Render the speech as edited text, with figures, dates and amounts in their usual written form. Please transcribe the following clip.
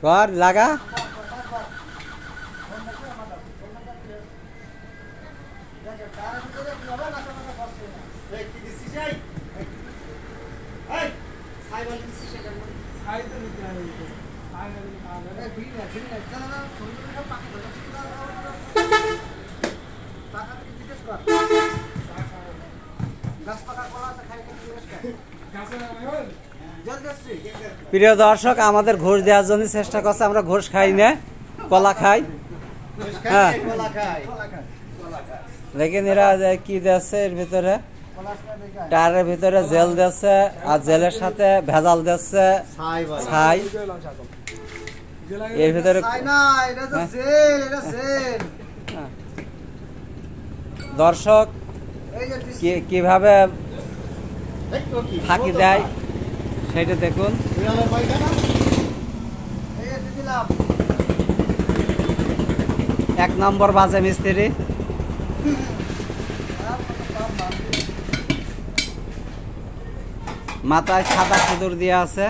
কর লাগা প্রিয় দর্শক আমাদের ঘোষ দেওয়ার জন্য চেষ্টা করছে আমরা ঘোষ খাই না কলা খাই হ্যাঁ দেখেন এরা কি দিচ্ছে এর ভিতরে টায়ারের ভিতরে জেল দিচ্ছে আর জেলের সাথে ভেজাল দিচ্ছে ছাই এর ভিতরে দর্শক কিভাবে ফাঁকি দেয় সেটা দেখুন এক নম্বর বাজে মিস্ত্রি মাথায় সাদা সিঁদুর দিয়ে আছে।